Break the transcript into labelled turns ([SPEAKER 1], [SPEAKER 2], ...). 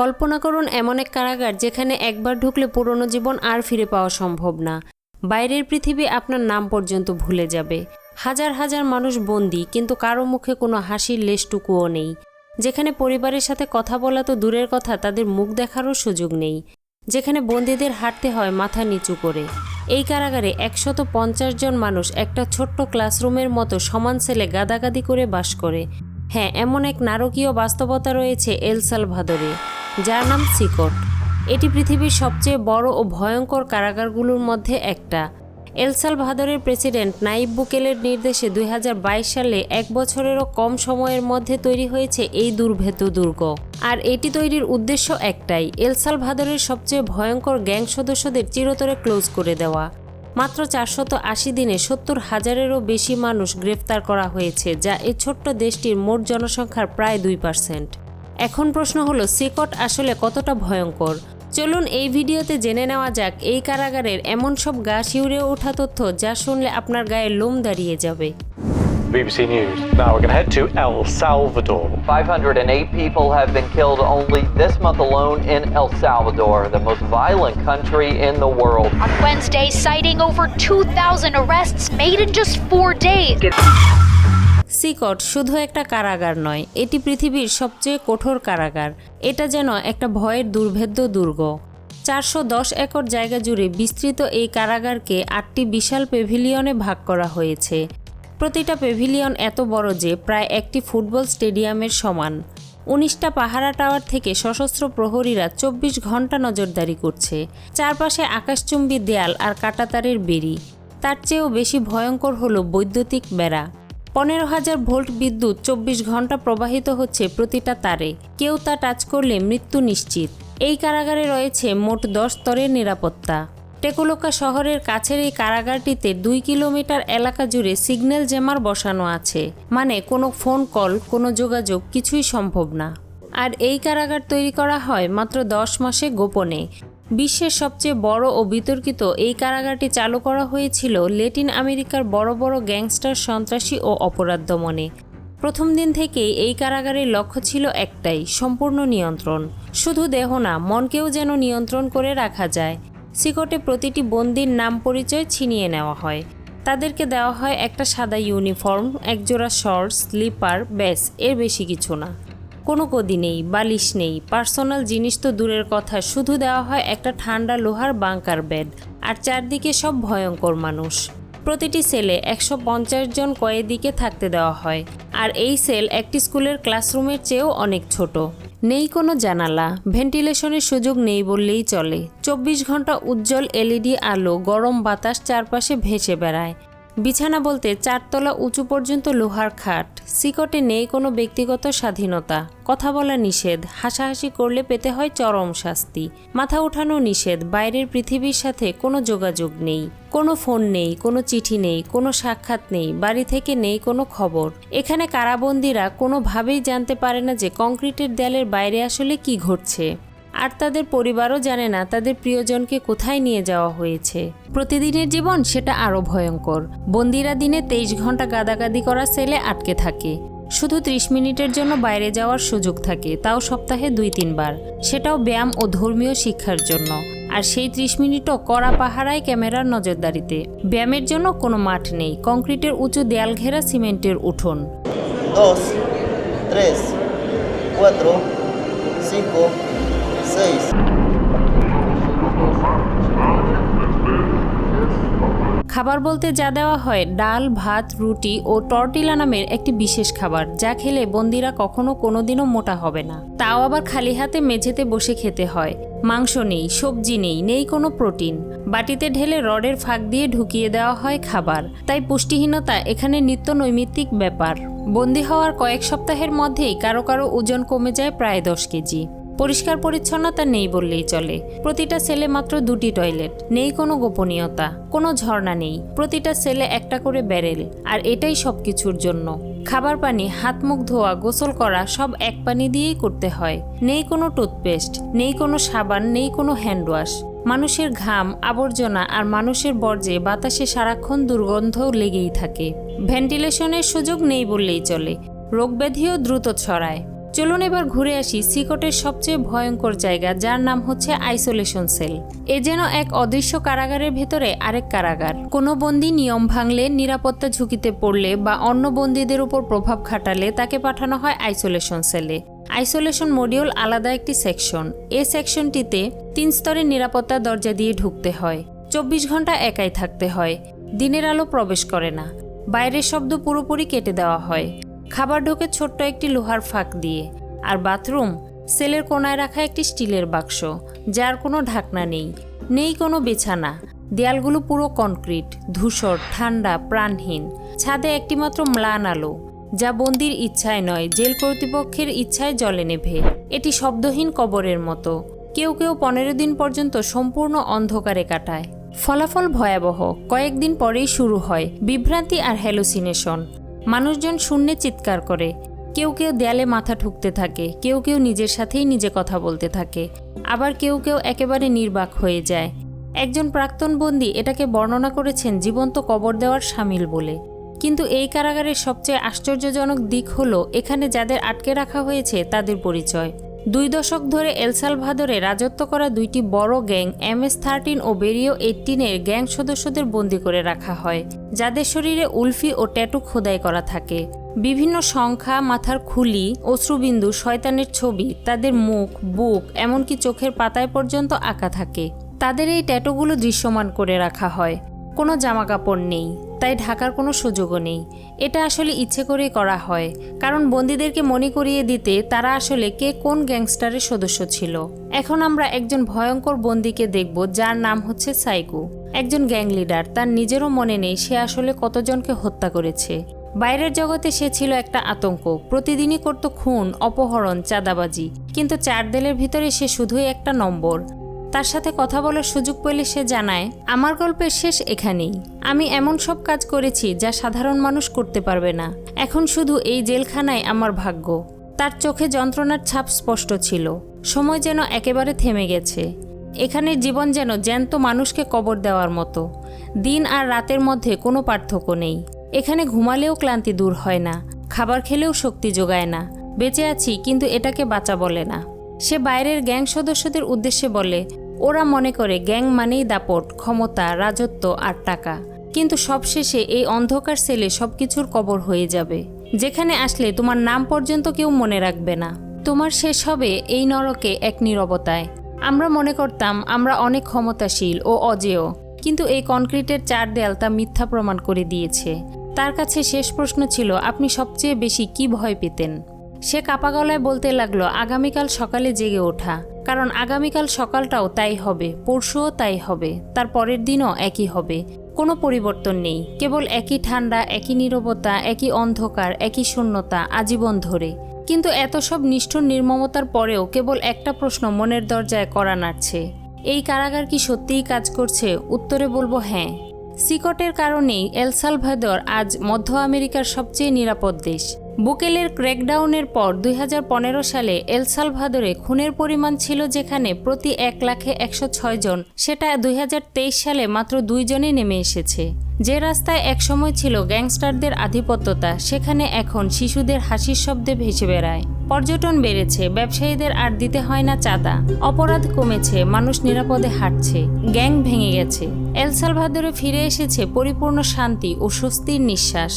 [SPEAKER 1] কল্পনা করুন এমন এক কারাগার যেখানে একবার ঢুকলে পুরনো জীবন আর ফিরে পাওয়া সম্ভব না। বাইরের পৃথিবী আপনার নাম পর্যন্ত ভুলে যাবে। হাজার হাজার মানুষ বন্দী, কিন্তু কারো মুখে কোনো হাসির লেশটুকুও নেই। যেখানে পরিবারের সাথে কথা বলা তো দূরের কথা, তাদের মুখ দেখারও সুযোগ নেই। যেখানে বন্দীদের হাঁটতে হয় মাথা নিচু করে। এই কারাগারে 150 জন মানুষ একটা ছোট্ট ক্লাসরুমের মতো সমান সেলে গাদাগাদি করে বাস করে। হ্যাঁ, এমন এক নারকীয় বাস্তবতা রয়েছে এল সালভাদোরে, যার নাম সিকট। এটি পৃথিবীর সবচেয়ে বড় ও ভয়ঙ্কর কারাগারগুলোর মধ্যে একটা। এল সালভাদোরের প্রেসিডেন্ট নাইব বুকেলের নির্দেশে 2022 সালে 1 বছরেরও কম সময়ের মধ্যে তৈরি হয়েছে এই দুর্ভেদ্য দুর্গ। আর এটি তৈরির উদ্দেশ্য একটাই, এল সালভাদোরের সবচেয়ে ভয়ঙ্কর গ্যাং সদস্যদের চিরতরে ক্লোজ করে দেওয়া। মাত্র 480 দিনে 70,000-এরও বেশি মানুষ গ্রেফতার করা হয়েছে, যা এই ছোট্ট দেশটির মোট জনসংখ্যার প্রায় 2%। এখন প্রশ্ন হলো, সিকট আসলে কতটা ভয়ঙ্কর? চলুন এই ভিডিওতে জেনে নেওয়া যাক এই কারাগারের এমন সব গা শিউরে ওঠা তথ্য যা শুনলে আপনার গায়ে লোম দাঁড়িয়ে যাবে।
[SPEAKER 2] BBC News. Now we're going to head to El Salvador.
[SPEAKER 3] 508 people have been killed only this month alone in El Salvador, the most violent country in the world.
[SPEAKER 4] On Wednesday, citing over 2,000 arrests made in just 4 days.
[SPEAKER 1] সিকট শুধু একটা কারাগার নয়, এটি পৃথিবীর সবচেয়ে কঠোর কারাগার। এটা যেন একটা ভয়ের দুর্ভেদ্য দুর্গ। 410 একর জায়গা জুড়ে বিস্তৃত এই কারাগারকে 8টি বিশাল পেভিলিয়নে ভাগ করা হয়েছে। প্রতিটা পেভিলিয়ন এত বড় যে প্রায় একটি ফুটবল স্টেডিয়ামের সমান। 19টা পাহারা টাওয়ার থেকে সশস্ত্র প্রহরীরা 24 ঘন্টা নজরদারি করছে। চারপাশে আকাশচুম্বী দেয়াল আর কাঁটাতারের বেড়ি। তার চেয়েও বেশি ভয়ঙ্কর হলো বৈদ্যুতিক বেড়া। 15,000 ভোল্ট বিদ্যুৎ 24 ঘন্টা প্রবাহিত হচ্ছে প্রতিটা তারে। কেউ তা টাচ করলে মৃত্যু নিশ্চিত। এই কারাগারে রয়েছে মোট 10 স্তরের নিরাপত্তা। টেকোলোকা শহরের কাছের এই কারাগারটিতে 2 কিলোমিটার এলাকা জুড়ে সিগন্যাল জ্যামার বসানো আছে, মানে কোনো ফোন কল, কোনো যোগাযোগ কিছুই সম্ভব না। আর এই কারাগার তৈরি করা হয় মাত্র 10 মাসে গোপনে। বিশ্বের সবচেয়ে বড় ও বিতর্কিত এই কারাগারটি চালু করা হয়েছিল ল্যাটিন আমেরিকার বড় বড় গ্যাংস্টার, সন্ত্রাসী ও অপরাধ দমনে। প্রথম দিন থেকেই এই কারাগারের লক্ষ্য ছিল একটাই, সম্পূর্ণ নিয়ন্ত্রণ। শুধু দেহ না, মনকেও যেন নিয়ন্ত্রণ করে রাখা যায়। সিকটে প্রতিটি বন্দির নাম পরিচয় ছিনিয়ে নেওয়া হয়। তাদেরকে দেওয়া হয় একটা সাদা ইউনিফর্ম, একজোড়া শর্টস, স্লিপার, ব্যাস, এর বেশি কিছু না। কোনো গদি নেই, বালিশ নেই, পার্সোনাল জিনিস তো দূরের কথা, শুধু দেওয়া হয় একটা ঠান্ডা লোহার বাংকার বেড। আর চারদিকে সব ভয়ঙ্কর মানুষ। প্রতিটি সেলে 150 জন কয়েদিকে থাকতে দেওয়া হয়। আর এই সেল একটি স্কুলের ক্লাসরুমের চেয়েও অনেক ছোট। নেই কোনো জানালা, ভেন্টিলেশনের সুযোগ নেই বললেই চলে। 24 ঘন্টা উজ্জ্বল এলইডি আলো, গরম বাতাস চারপাশে ভেসে বেড়ায়। বিছানা বলতে 4 তলা উঁচু পর্যন্ত লোহার খাট। সিকটে নেই কোনো ব্যক্তিগত স্বাধীনতা। কথা বলা নিষেধ, হাসাহাসি করলে পেতে হয় চরম শাস্তি। মাথা ওঠানো নিষেধ, বাইরের পৃথিবীর সাথে কোনো যোগাযোগ নেই। কোনো ফোন নেই, কোনো চিঠি নেই, কোনো সাক্ষাৎ নেই, বাড়ি থেকে নেই কোনো খবর। এখানে কারাবন্দীরা কোনোভাবেই জানতে পারে না যে কংক্রিটের দেয়ালের বাইরে আসলে কি ঘটছে। আর তাদের পরিবারও জানে না তাদের প্রিয়জনকে কোথায় নিয়ে যাওয়া হয়েছে। প্রতিদিনের জীবন সেটা আরও ভয়ঙ্কর। বন্দীরা দিনে 23 ঘন্টা গাদাগাদি করা সেলে আটকে থাকে। শুধু 30 মিনিটের জন্য বাইরে যাওয়ার সুযোগ থাকে, তাও সপ্তাহে 2-3 বার। সেটাও ব্যায়াম ও ধর্মীয় শিক্ষার জন্য। আর সেই 30 মিনিটও কড়া পাহারায়, ক্যামেরার নজরদারিতে। ব্যায়ামের জন্য কোনো মাঠ নেই, কংক্রিটের উঁচু দেয়াল ঘেরা সিমেন্টের উঠোন।
[SPEAKER 5] 2, 3, 4, 5, 6।
[SPEAKER 1] খাবার বলতে যা দেওয়া হয়, ডাল, ভাত, রুটি ও টর্টিলা নামের একটি বিশেষ খাবার, যা খেলে বন্দীরা কখনো কোনোদিনও মোটা হবে না। তাও আবার খালি হাতে মেঝেতে বসে খেতে হয়। মাংস নেই, সবজি নেই, নেই কোনো প্রোটিন। বাটিতে ঢেলে রডের ফাঁক দিয়ে ঢুকিয়ে দেওয়া হয় খাবার। তাই পুষ্টিহীনতা এখানে নিত্য নৈমিত্তিক ব্যাপার। বন্দী হওয়ার কয়েক সপ্তাহের মধ্যেই কারো কারো ওজন কমে যায় প্রায় 10 কেজি। পরিষ্কার পরিচ্ছন্নতা নেই বললেই চলে। প্রতিটা সেলে মাত্র 2টি টয়লেট। নেই কোনো গোপনীয়তা, কোনো ঝর্ণা নেই। প্রতিটা সেলে একটা করে ব্যারেল। আর এটাই সবকিছুর জন্য। খাবার পানি, হাত মুখ ধোয়া, গোসল করা সব এক পানি দিয়েই করতে হয়। নেই কোনো টুথপেস্ট, নেই কোনো সাবান, নেই কোনো হ্যান্ডওয়াশ। মানুষের ঘাম, আবর্জনা আর মানুষের বর্জ্যে বাতাসে সারাক্ষণ দুর্গন্ধ লেগেই থাকে। ভেন্টিলেশনের সুযোগ নেই বললেই চলে। রোগব্যাধিও দ্রুত ছড়ায়। চলুন এবার ঘুরে আসি সিকটের সবচেয়ে ভয়ঙ্কর জায়গা, যার নাম হচ্ছে আইসোলেশন সেল। এ যেন এক অদৃশ্য কারাগারের ভেতরে আরেক কারাগার। কোনো বন্দী নিয়ম ভাঙলে, নিরাপত্তা ঝুঁকিতে পড়লে বা অন্য বন্দীদের উপর প্রভাব খাটালে তাকে পাঠানো হয় আইসোলেশন সেলে। আইসোলেশন মডিউল আলাদা একটি সেকশন। এই সেকশনটিতে 3 স্তরের নিরাপত্তা দরজা দিয়ে ঢুকতে হয়। 24 ঘন্টা একাই থাকতে হয়। দিনের আলো প্রবেশ করে না। বাইরের শব্দ পুরোপুরি কেটে দেওয়া হয়। খাবার ঢোকে ছোট্ট একটি লোহার ফাঁক দিয়ে। আর বাথরুম সেলের কোনায় রাখা একটি স্টিলের বাক্স, যার কোনো ঢাকনা নেই, নেই কোনো বিছানা। দেয়ালগুলো পুরো কনক্রিট, ধূসর, ঠান্ডা, প্রাণহীন। ছাদে একটিমাত্র ম্লান আলো, যা বন্দির ইচ্ছায় নয়, জেল কর্তৃপক্ষের ইচ্ছায় জ্বলে নেভে। এটি শব্দহীন কবরের মতো। কেউ কেউ 15 দিন পর্যন্ত সম্পূর্ণ অন্ধকারে কাটায়। ফলাফল ভয়াবহ। কয়েকদিন পরেই শুরু হয় বিভ্রান্তি আর হ্যালুসিনেশন। মানুষজন শূন্যে চিৎকার করে। কেউ কেউ দেয়ালে মাথা ঠুকতে থাকে, কেউ কেউ নিজের সাথেই নিজে কথা বলতে থাকে, আবার কেউ কেউ একেবারে নির্বাক হয়ে যায়। একজন প্রাক্তন বন্দী এটাকে বর্ণনা করেছেন জীবন্ত কবর দেওয়ার শামিল বলে। কিন্তু এই কারাগারের সবচেয়ে আশ্চর্যজনক দিক হলো এখানে যাদের আটকে রাখা হয়েছে তাদের পরিচয়। 2 দশক ধরে এল সালভাদোরে রাজত্ব করা 2টি বড় গ্যাং MS-13 ও বেরিও 18-এর গ্যাং সদস্যদের বন্দী করে রাখা হয়, যাদের শরীরে উলফি ও ট্যাটু খোদাই করা থাকে। বিভিন্ন সংখ্যা, মাথার খুলি, অশ্রুবিন্দু, শয়তানের ছবি, তাদের মুখ, বুক, এমনকি চোখের পাতায় পর্যন্ত আঁকা থাকে। তাদের এই ট্যাটুগুলো দৃশ্যমান করে রাখা হয়। কোনো জামাকাপড় নেই, তাই ঢাকার কোনো সুযোগও নেই। এটা আসলে ইচ্ছে করেই করা হয়, কারণ বন্দীদেরকে মনে করিয়ে দিতে তারা আসলে কে কোন গ্যাংস্টারের সদস্য ছিল। এখন আমরা একজন ভয়ঙ্কর বন্দীকে দেখব, যার নাম হচ্ছে সাইকো। একজন গ্যাং লিডার। তার নিজেরও মনে নেই সে আসলে কতজনকে হত্যা করেছে। বাইরের জগতে সে ছিল একটা আতঙ্ক। প্রতিদিনই করত খুন, অপহরণ, চাঁদাবাজি। কিন্তু 4 দেয়ালের ভিতরে সে শুধুই একটা নম্বর। তার সাথে কথা বলার সুযোগ পেলে সে জানায়, আমার গল্পের শেষ এখানেই। আমি এমন সব কাজ করেছি যা সাধারণ মানুষ করতে পারবে না। এখন শুধু এই জেলখানায় আমার ভাগ্য। তার চোখে যন্ত্রণার ছাপ স্পষ্ট ছিল। সময় যেন একেবারে থেমে গেছে। এখানের জীবন যেন জ্যান্ত মানুষকে কবর দেওয়ার মতো। দিন আর রাতের মধ্যে কোনো পার্থক্য নেই। এখানে ঘুমালেও ক্লান্তি দূর হয় না, খাবার খেলেও শক্তি যোগায় না। বেঁচে আছি, কিন্তু এটাকে বাঁচা বলে না। সে বাইরের গ্যাং সদস্যদের উদ্দেশ্যে বলে, ওরা মনে করে গ্যাং মানেই দাপট, ক্ষমতা, রাজত্ব আর টাকা। কিন্তু সবশেষে এই অন্ধকার সেলে সবকিছুর কবর হয়ে যাবে, যেখানে আসলে তোমার নাম পর্যন্ত কেউ মনে রাখবে না। তোমার শেষ হবে এই নরকে এক নীরবতায়। আমরা মনে করতাম আমরা অনেক ক্ষমতাশীল ও অজেয়, কিন্তু এই কনক্রিটের 4 দেয়াল তা মিথ্যা প্রমাণ করে দিয়েছে। তার কাছে শেষ প্রশ্ন ছিল, আপনি সবচেয়ে বেশি কি ভয় পেতেন? সে কাপা গলায় বলতে লাগলো, আগামীকাল সকালে জেগে ওঠা। কারণ আগামীকাল সকালটাও তাই হবে, পরশুও তাই হবে, তার পরের দিনও একই হবে। কোনো পরিবর্তন নেই, কেবল একই ঠান্ডা, একই নীরবতা, একই অন্ধকার, একই শূন্যতা, আজীবন ধরে। কিন্তু এত সব নিষ্ঠুর নির্মমতার পরেও কেবল একটা প্রশ্ন মনের দরজায় কড়া নাড়ছে, এই কারাগার কি সত্যিই কাজ করছে? উত্তরে বলবো হ্যাঁ। সিকটের কারণেই এল সালভাদর আজ মধ্য আমেরিকার সবচেয়ে নিরাপদ দেশ। বুকেলের ক্র্যাকডাউনের পর 2015 সালে এল সালভাদরে খুনের পরিমাণ ছিল যেখানে প্রতি 1 লাখে 106 জন, সেটা 2023 সালে মাত্র 2 জনে নেমে এসেছে। যে রাস্তায় একসময় ছিল গ্যাংস্টারদের আধিপত্যতা, সেখানে এখন শিশুদের হাসির শব্দে ভেসে বেড়ায়। পর্যটন বেড়েছে, ব্যবসায়ীদের আর দিতে হয় না চাঁদা। অপরাধ কমেছে, মানুষ নিরাপদে হাঁটছে, গ্যাং ভেঙে গেছে। এল সালভাদরে ফিরে এসেছে পরিপূর্ণ শান্তি ও স্বস্তির নিঃশ্বাস।